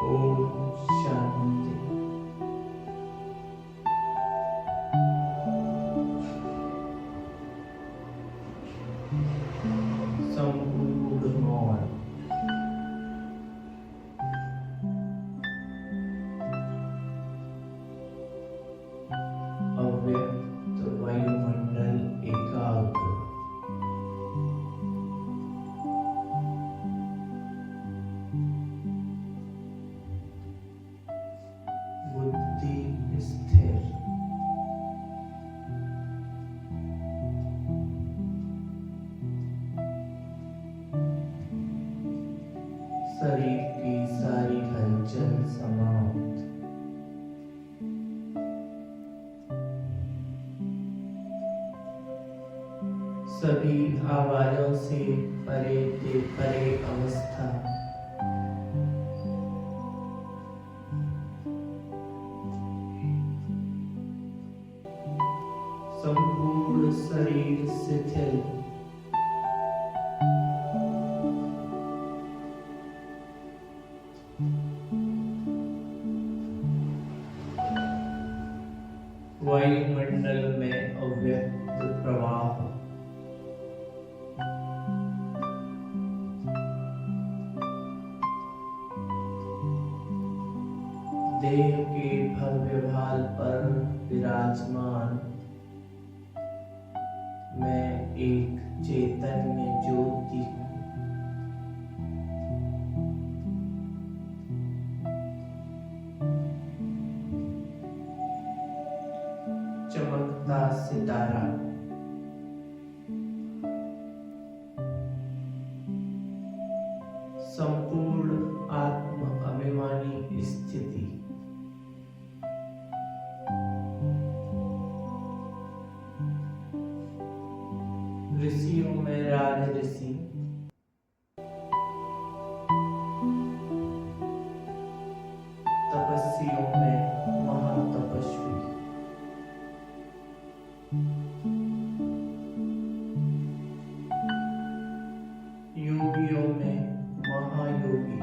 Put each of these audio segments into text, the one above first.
ओम शांति। संपूर्ण मौन। अव्यक्त वायुमंडल एकाग्र। बुद्धि स्थिर। शरीर की सारी हलचल समाप्त। सभी आवाजों से परे के परे अवस्था। संपूर्ण शरीर शिथिल। वायुमंडल में अव्यक्त प्रवाह। देह के भव्य भाल पर विराजमान मैं एक चैतन्य ज्योति हूँ। चमकता सितारा। संपूर्ण आत्म अभिमानी स्थिति। ऋषियों में राज ऋषि। तपस्वियों में महातपस्वी। योगियों में महायोगी।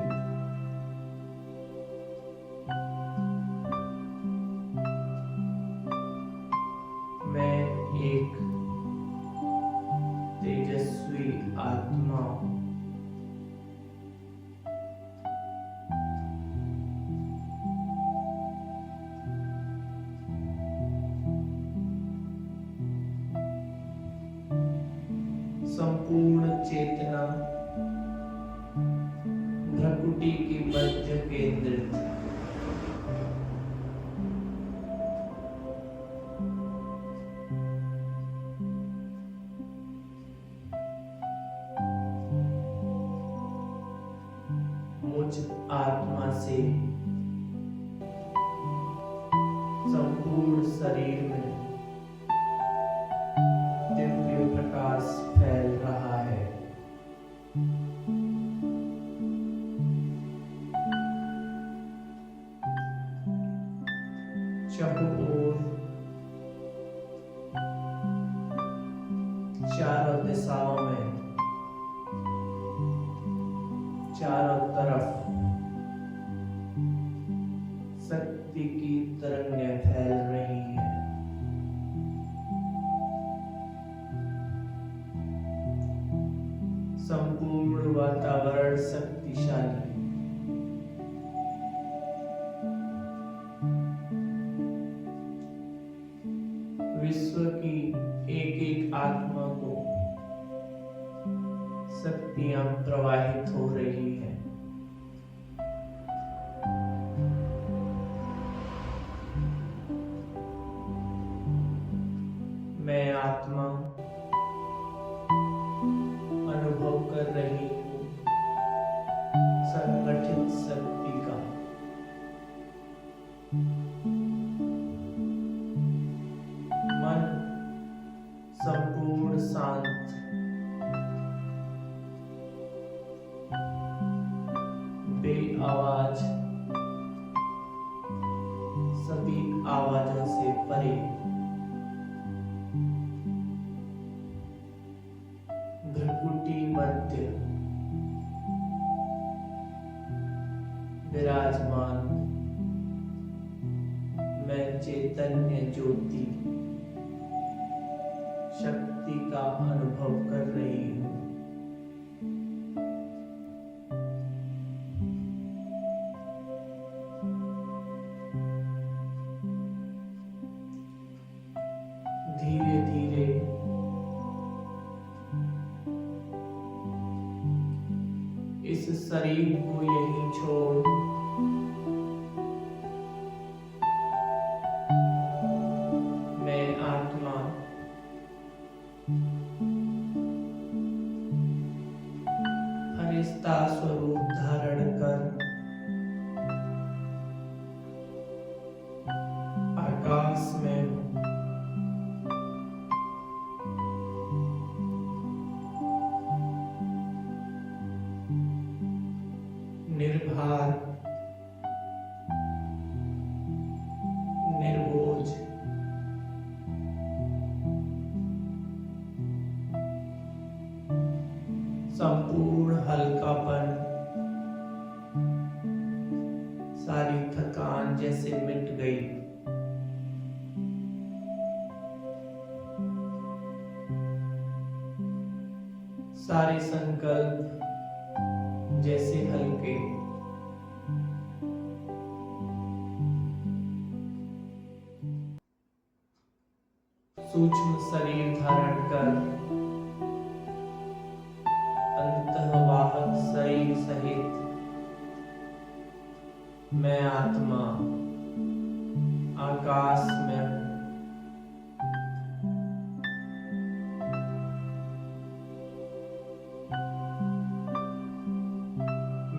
मैं एक तेजस्वी आत्मा। संपूर्ण चेतना भ्रकुटी की मध्य केंद्रित। मुझ आत्मा से संपूर्ण शरीर में दिव्य प्रकाश फैल रहा है। चहुओर चारों दिशाओं में चारों तरफ शक्ति की तरंगें फैल रही हैं। संपूर्ण वातावरण शक्तिशाली। विश्व की एक एक आत्मा को शक्तियां प्रवाहित हो रही हैं। मैं आत्मा अनुभव कर रही हूँ संगठित शक्ति का। मन संपूर्ण शांत। बे आवाज सभी आवाजों से परे। भ्रकुटी मध्य विराजमान मैं चैतन्य ज्योति शक्ति का अनुभव कर रही हूँ। धीरे धीरे इस शरीर को यहीं छोड़ मैं आत्मा फरिश्ता स्वरूप धारण कर आकाश में हूँ। निर्भर निर्बोझ संपूर्ण हल्कापन सारी थकान जैसे मिट गई। सारे संकल्प जैसे हल्के। सूक्ष्म शरीर धारण कर अंतःवाहक शरीर सहित मैं आत्मा आकाश में हूँ।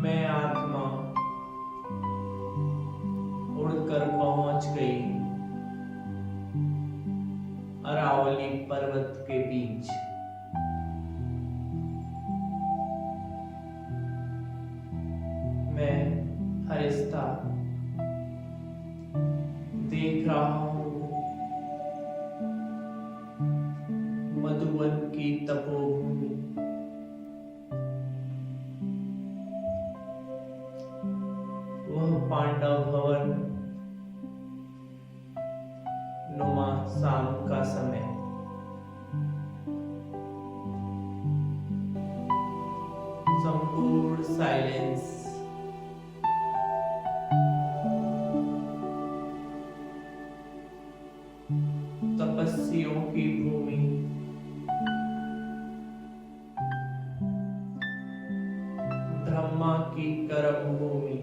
मैं आत्मा उड़कर पहुंच गई अरावली पर्वत के बीच। मैं फरिश्ता देख रहा हूँ मधुवन की तपोभूमि। वह पांडव भवन नुमा शाम का समय। संपूर्ण साइलेंस। तपस्वियों की भूमि। ब्रह्मा की कर्म भूमि।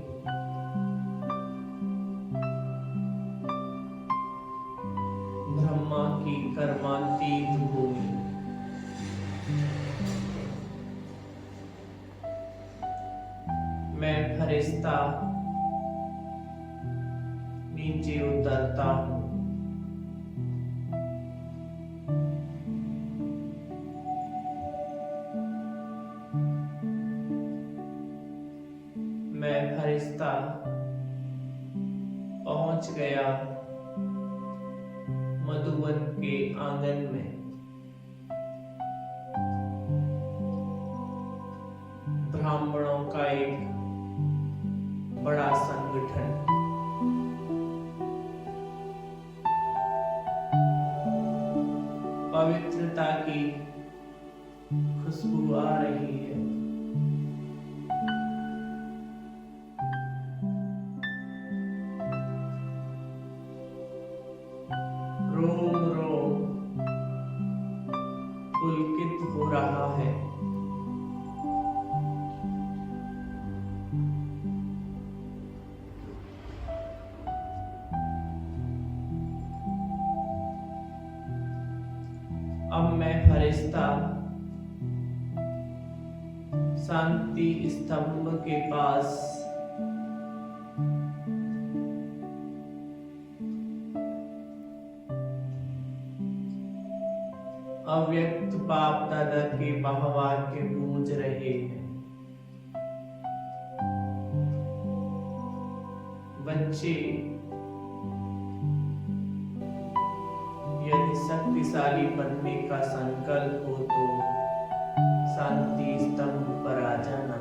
ब्रह्मा की कर्मातीत भूमि। मैं फरिश्ता नीचे उतरता हूँ। मैं फरिश्ता पहुंच गया मधुवन के आंगन में। ब्राह्मणों का एक बड़ा संगठन। पवित्रता की खुशबू आ रही है। रोम रोम पुलकित हो रहा है। अब मैं फरिश्ता शांति स्तंभ के पास अव्यक्त बाप दादा के वाक्य गूंज रहे हैं। बच्चे यदि शक्तिशाली बनने का संकल्प हो तो शांति स्तंभ पर आ जाना।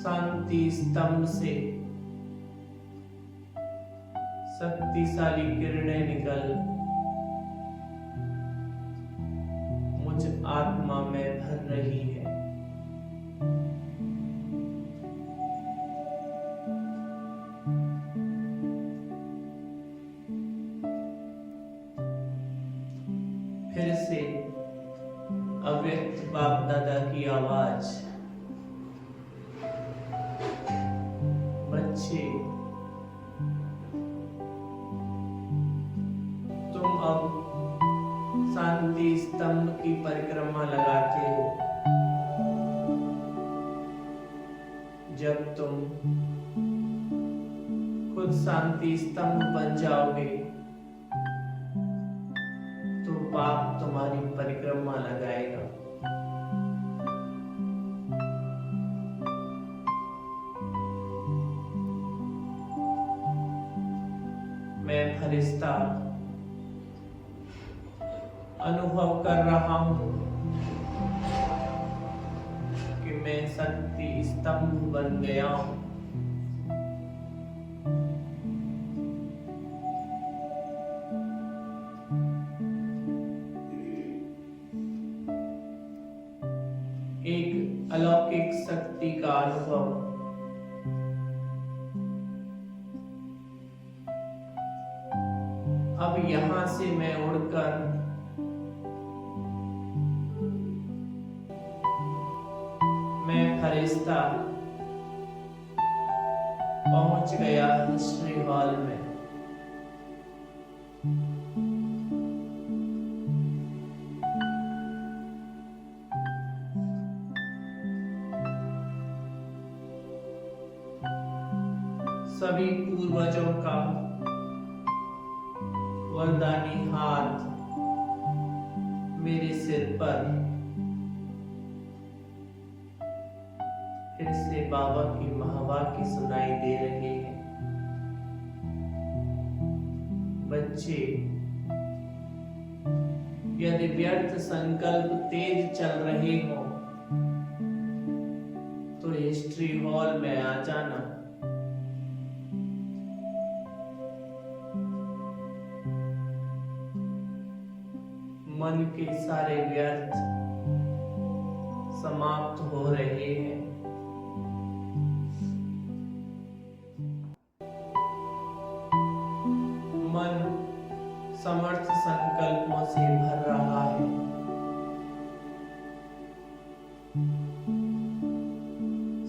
शांति स्तंभ से शक्तिशाली किरणें निकल मुझ आत्मा में भर रही है। फिर से अव्यक्त बाप दादा की आवाज, बच्चे तुम अब शांति स्तंभ की परिक्रमा लगाते हो। जब तुम खुद शांति स्तंभ बन जाओगे तो बाप तुम्हारी परिक्रमा लगाएगा। मैं फरिश्ता अनुभव कर रहा हूं कि मैं शक्ति स्तंभ बन गया हूं। एक अलौकिक शक्ति का अनुभव अब यहां से मैं उड़कर मैं फरिश्ता पहुंच गया हिस्ट्री हॉल में। सभी पूर्वजों का वरदानी हाथ मेरे सिर पर फिर से बाबा की महावाक्य सुनाई दे रहे हैं। बच्चे, यदि व्यर्थ संकल्प तेज चल रहे हो तो हिस्ट्री हॉल में आ जाना। मन के सारे व्यर्थ समाप्त हो रहे हैं। मन समर्थ संकल्पों से भर रहा है।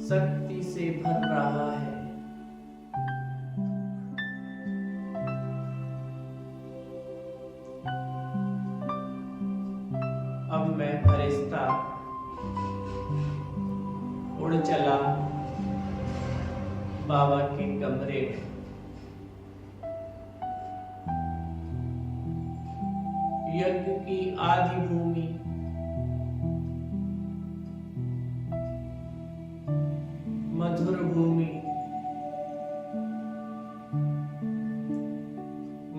शक्ति से भर रहा है। अब मैं फरिश्ता उड़ चला बाबा के कमरे में। यज्ञ की आदि भूमि मधुर भूमि,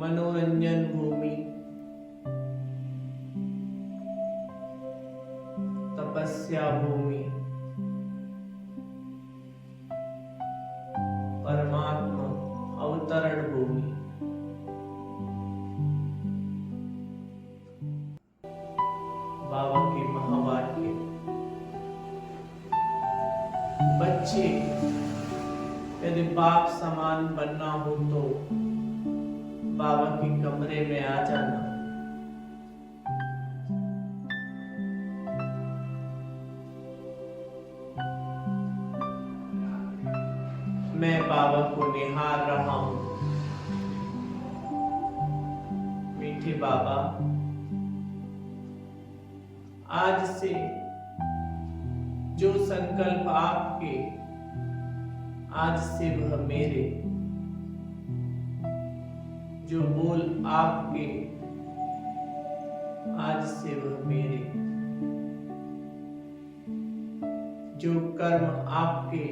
मनोरंजन भूमि, तपस्या भूमि, परमात्मा अवतरण भूमि, बाबा के महावाक्य। बच्चे, यदि बाप समान बनना हो तो बाबा के कमरे में आ जाना। मैं बाबा को निहार रहा हूं। मीठे बाबा, आज से जो संकल्प आपके, आज से वह मेरे। जो बोल आपके, आज से वह मेरे। जो कर्म आपके,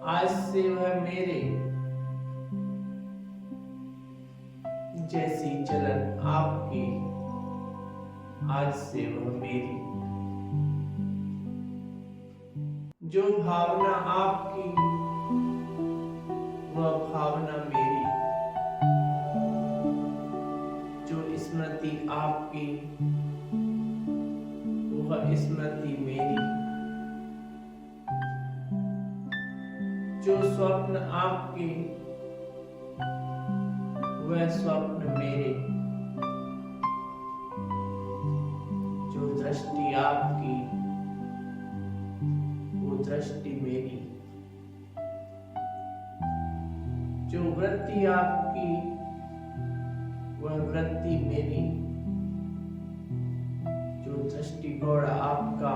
आज से वह मेरे। जैसी चलन आपकी, आज से वह मेरी। जो भावना आपकी वह भावना मेरी, जो स्मृति आपकी वह स्मृति मेरी, जो स्वप्न आपके वह स्वप्न मेरे, जो दृष्टि आपकी वो दृष्टि मेरी, जो वृत्ति आपकी वह वृत्ति मेरी, जो दृष्टिकोण आपका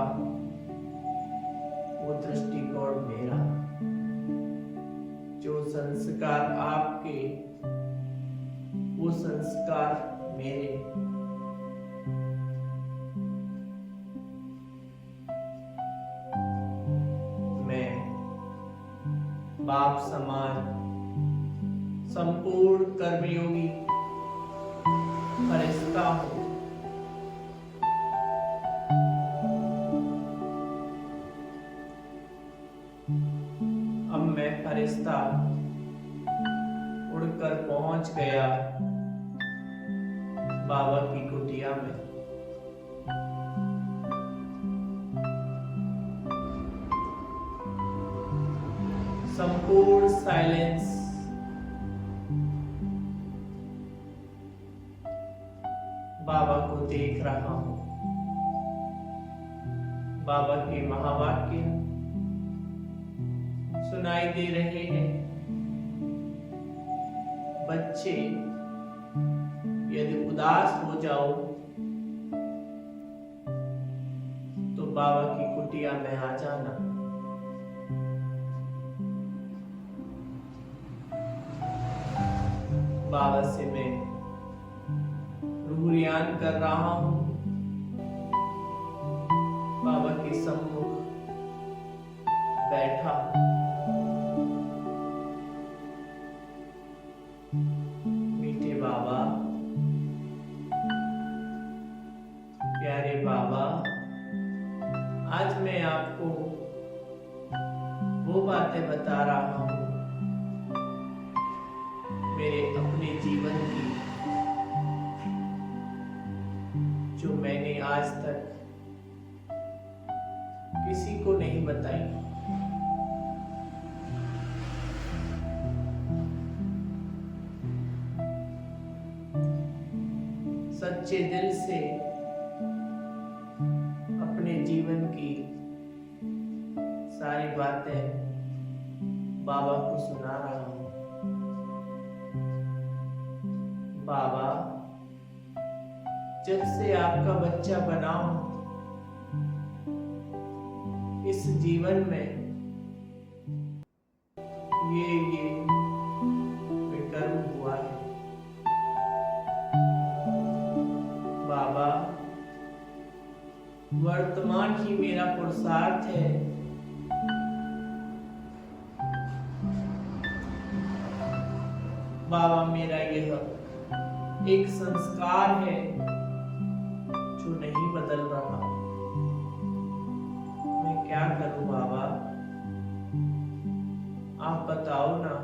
वो दृष्टिकोण मेरा, जो संस्कार आपके वो संस्कार मेरे। मैं बाप समान संपूर्ण कर्मयोगी फरिश्ता हूं। अब मैं फरिश्ता उड़कर पहुंच गया बाबा की कुटिया में। संपूर्ण साइलेंस, बाबा को देख रहा हूं। बाबा के महावाक्य सुनाई दे रहे हैं। बच्चे यदि उदास हो जाओ तो बाबा की कुटिया में आ जाना। बाबा से मैं रूहयान कर रहा हूं। बाबा के सम्मुख बैठा मीठे बाबा, प्यारे बाबा, आज मैं आपको वो बातें बता रहा हूं मेरे अपने जीवन की, जो मैंने आज तक किसी को नहीं बताई। सच्चे दिल से अपने जीवन की सारी बातें बाबा को सुना रहा हूं। बाबा, जब से आपका बच्चा बना हूं, इस जीवन में ये विकर्म हुआ है। बाबा, वर्तमान ही मेरा पुरुषार्थ है। बाबा, मेरा यह एक संस्कार है जो नहीं बदल रहा। मैं क्या करूं बाबा, आप बताओ ना।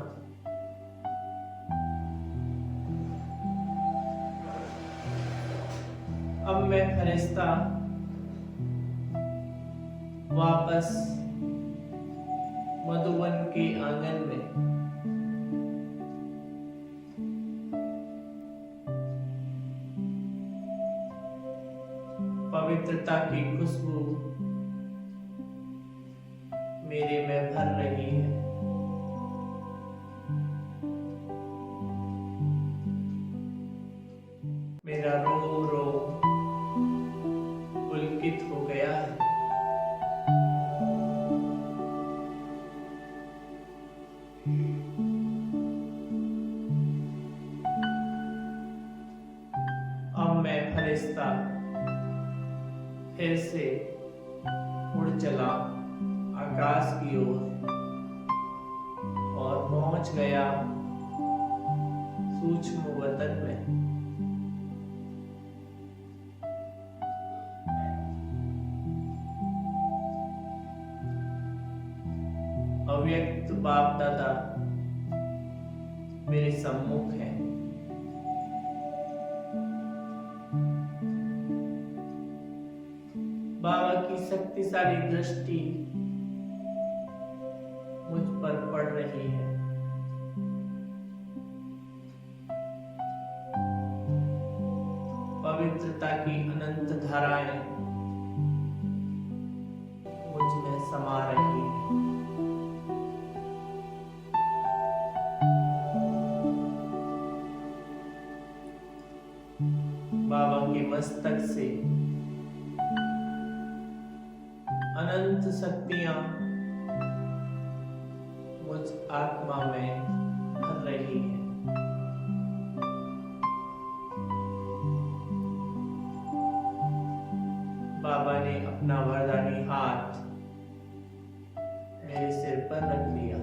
अब मैं फरिश्ता वापस मधुवन के आंगन में पवित्रता की खुशबू मेरे में भर रही है। मेरा रो रो पुलकित हो गया है। अब मैं फरिश्ता फिर से उड़ चला आकाश की ओर और पहुंच गया सूक्ष्म वतन में। अव्यक्त बाप दादा मेरे सम्मुख है। बाबा की शक्तिशाली दृष्टि मुझ पर पड़ रही है। पवित्रता की अनंत धाराएं मुझ में समा रही है। बाबा के मस्तक से अनंत शक्तियां मुझ आत्मा में भर रही है। बाबा ने अपना वरदानी हाथ मेरे सिर पर रख दिया।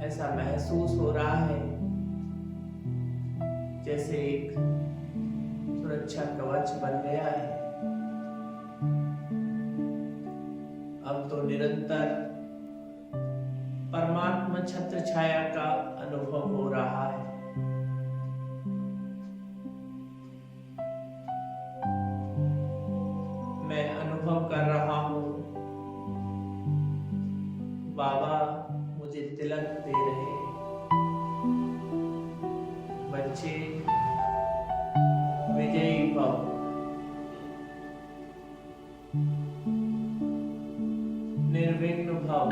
ऐसा महसूस हो रहा है जैसे एक सुरक्षा कवच बन गया है। अब तो निरंतर परमात्मा छत्र छाया का अनुभव हो रहा है। मैं अनुभव कर रहा हूं बाबा मुझे तिलक दे रहे हैं। बच्चे विजयी भव। निर्विघ्न भव।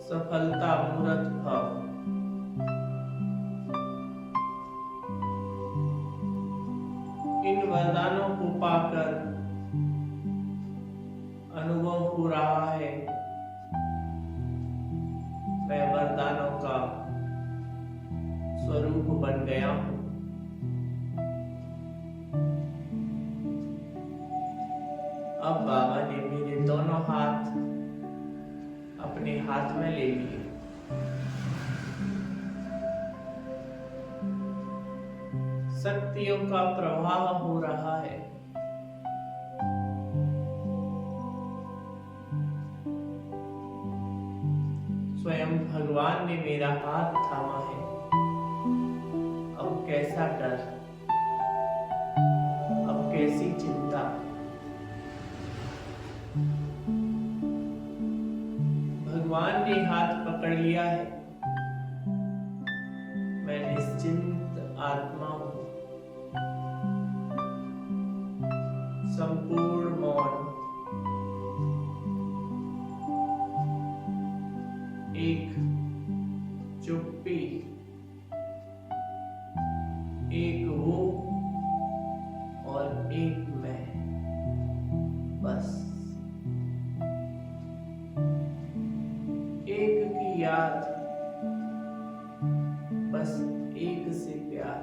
सफलता मूर्त भव। इन वरदानों को पाकर अनुभव हो रहा है मैं वरदानों का स्वरूप बन गया हूं। अब बाबा ने मेरे दोनों हाथ अपने हाथ में ले लिए। शक्तियों का प्रवाह हो रहा है। स्वयं भगवान ने मेरा हाथ थामा है। अब कैसा डर, अब कैसी चिंता। भगवान ने हाथ पकड़ लिया है। मैं निश्चिंत आत्मा हूं। संपूर्ण मौन। एक चुप्पी। एक वो और एक मैं। बस एक की याद, बस एक से प्यार।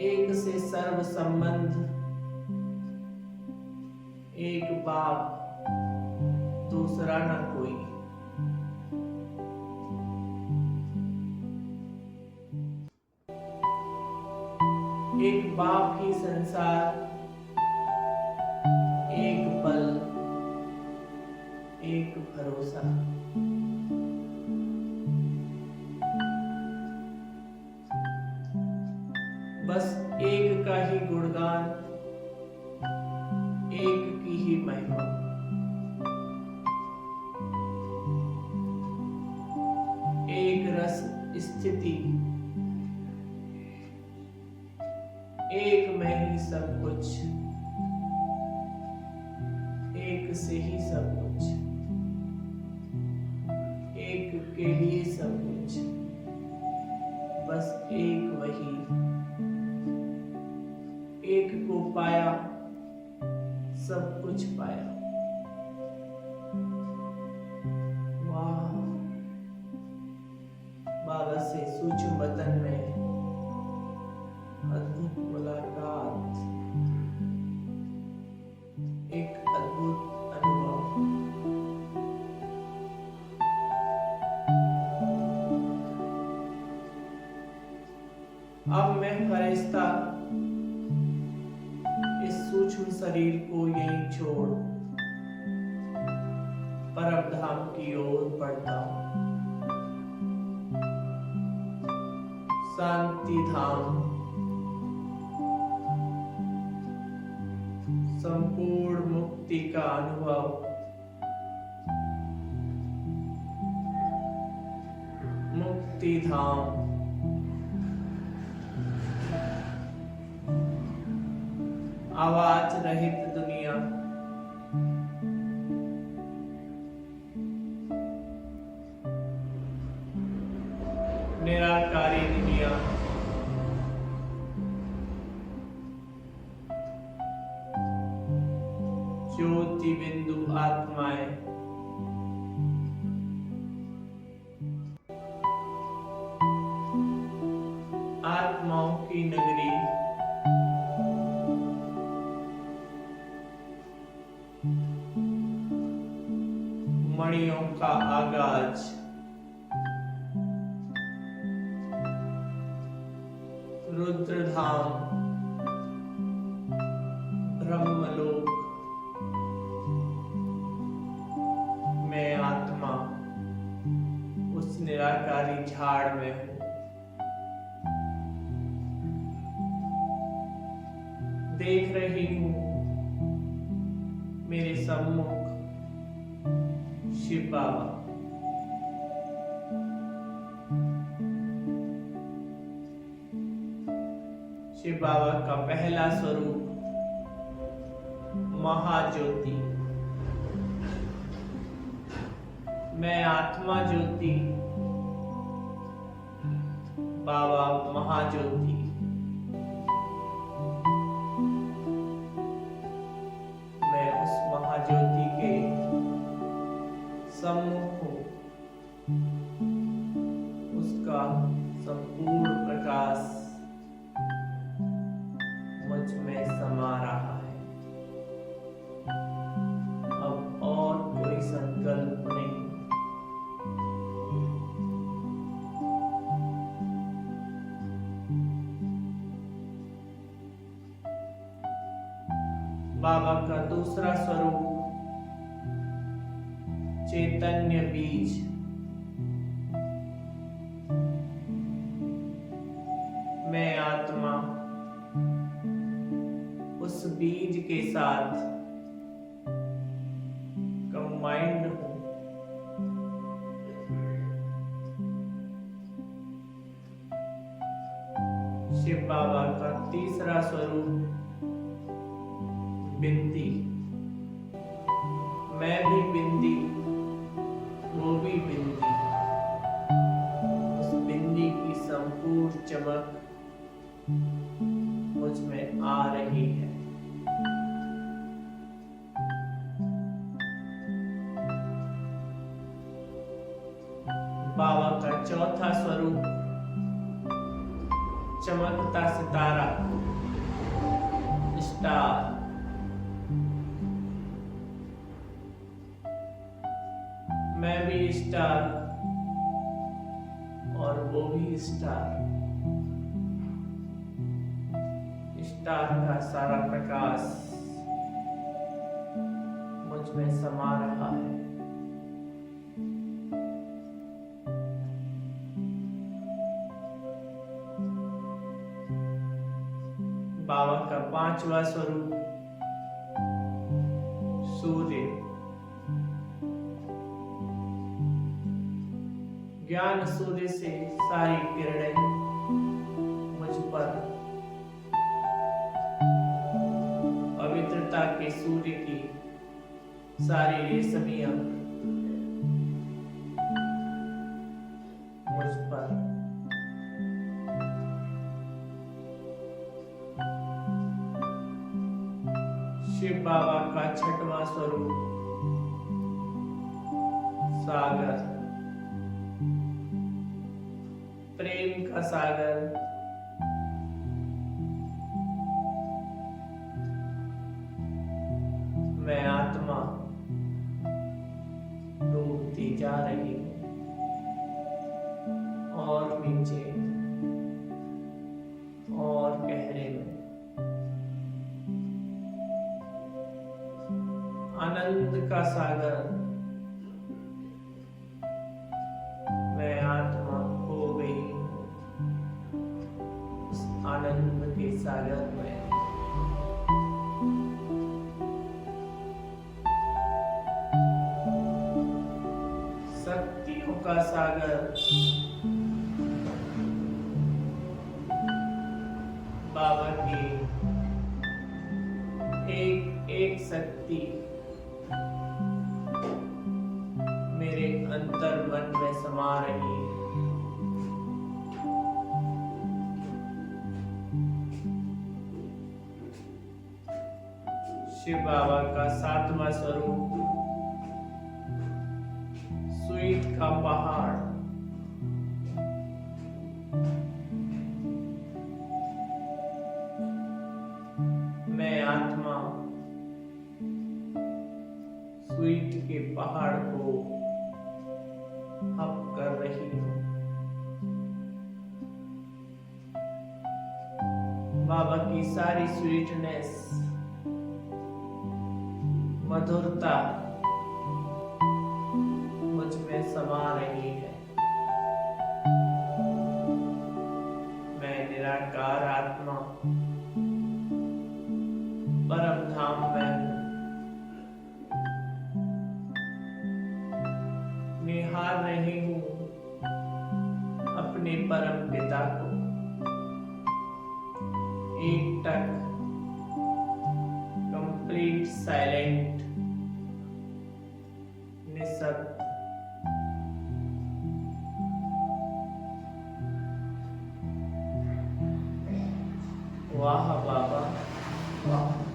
एक से सर्व संबंध। एक बाप, दूसरा न कोई। एक बाप ही संसार। एक पल, एक भरोसा। बस एक का ही गुणगान, एक की ही महिमा। एक रस स्थिति, एक में ही सब कुछ, एक से ही सब कुछ, एक के लिए सब कुछ। बस एक वही, एक को पाया, सब कुछ पाया। वाह, बाबा से सूक्ष्म वतन में अद्भुत मुलाकात, एक अद्भुत अनुभव। अब मैं फरिश्ता इस सूक्ष्म शरीर को यहीं छोड़ परम धाम की ओर बढ़ता हूं। शांति धाम, संपूर्ण मुक्ति का अनुभव, मुक्ति धाम, आवाज रहित दुनिया, निराकारी दुनिया, ज्योति बिंदु आत्माएं, आत्माओं की नगरी, मणियों का आगाज, रुद्रधाम, ब्रह्मलोक, मैं आत्मा उस निराकारी झाड़ में हूं। देख रही हूं मेरे सम्मुख शिव बाबा। शिव बाबा का पहला स्वरूप महाज्योति। मैं आत्मा ज्योति, बाबा महाज्योति। मैं उस महाज्योति के सम्मुख हूं। उसका संपूर्ण प्रकाश मुझ में समा रहा है। अब और कोई संकल्प नहीं। बाबा का दूसरा स्वरूप चैतन्य बीज। मैं आत्मा उस बीज के साथ कंबाइंड हूं। शिव बाबा का तीसरा स्वरूप बिंदी। मैं भी बिंदी, वो भी बिंदी। उस बिंदी की संपूर्ण चमक मुझ में आ रही है। बाबा का चौथा स्वरूप चमकता सितारा, स्टार। मैं भी स्टार और वो भी स्टार। स्टार का सारा प्रकाश मुझ में समा रहा है। बाबा का पांचवा स्वरूप सूर्य। ज्ञान सूर्य से सारी किरणें मुझ पर पवित्रता के सूर्य की सारी रेशमियां मुझ पर। शिव बाबा का छठवां स्वरूप सागर, प्रेम का सागर। मैं आत्मा डूबती जा रही हूं और नीचे आनंद का सागर। मैं आत्मा खो गई उस आनंद के सागर में। शक्तियों का सागर, बाबा की एक एक शक्ति मेरे अंतर मन में समा रही है। शिव बाबा का सातवां स्वरूप स्वीट का पहाड़। मैं आत्मा स्वीट के पहाड़ को हप कर रही हूँ। बाबा की सारी स्वीटनेस, मधुरता मुझ में समा रही है। मैं निराकार आत्मा परम धाम में हूँ। निहार रही हूँ अपने परम पिता को, एकटक, कंप्लीट साइलेंट, निशब्द। वाह बाबा वाह।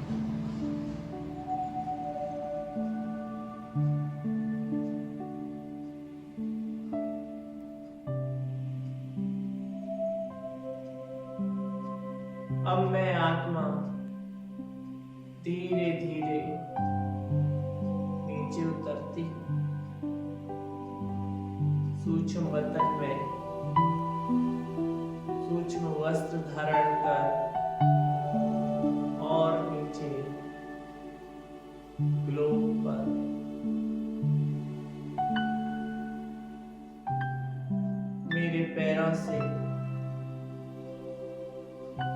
अब मैं आत्मा धीरे धीरे नीचे उतरती हूँ। सूक्ष्म बदन में सूक्ष्म वस्त्र धारण कर और नीचे ग्लोब पर मेरे पैरों से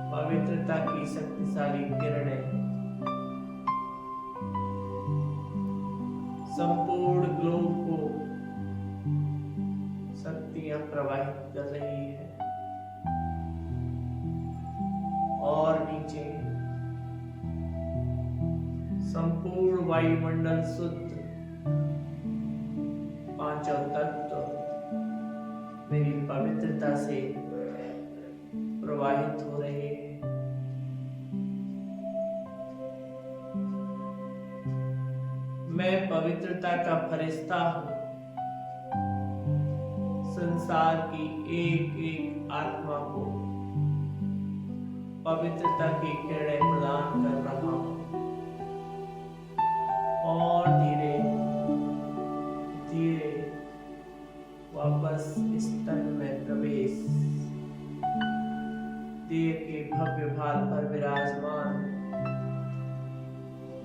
पवित्रता की शक्तिशाली किरणें संपूर्ण ग्लोब को शक्तियां प्रवाहित कर रही है। और नीचे संपूर्ण वायुमंडल शुद्ध, पांचों तत्व मेरी पवित्रता से प्रवाहित हो रहे हैं। मैं पवित्रता का फरिश्ता हूँ। संसार की एक एक आत्मा को पवित्रता की किरणें प्रदान कर रहा हूँ। और धीरे धीरे वापस इस तन में प्रवेश। देह के भव्य भाल पर विराजमान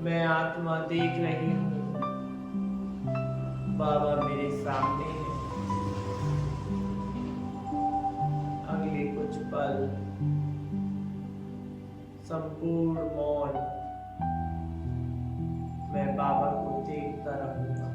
मैं आत्मा देख रही हूँ। बाबा मेरे सामने है। अगले कुछ पल संपूर्ण मौन मैं बाबा को देखता रहूंगा।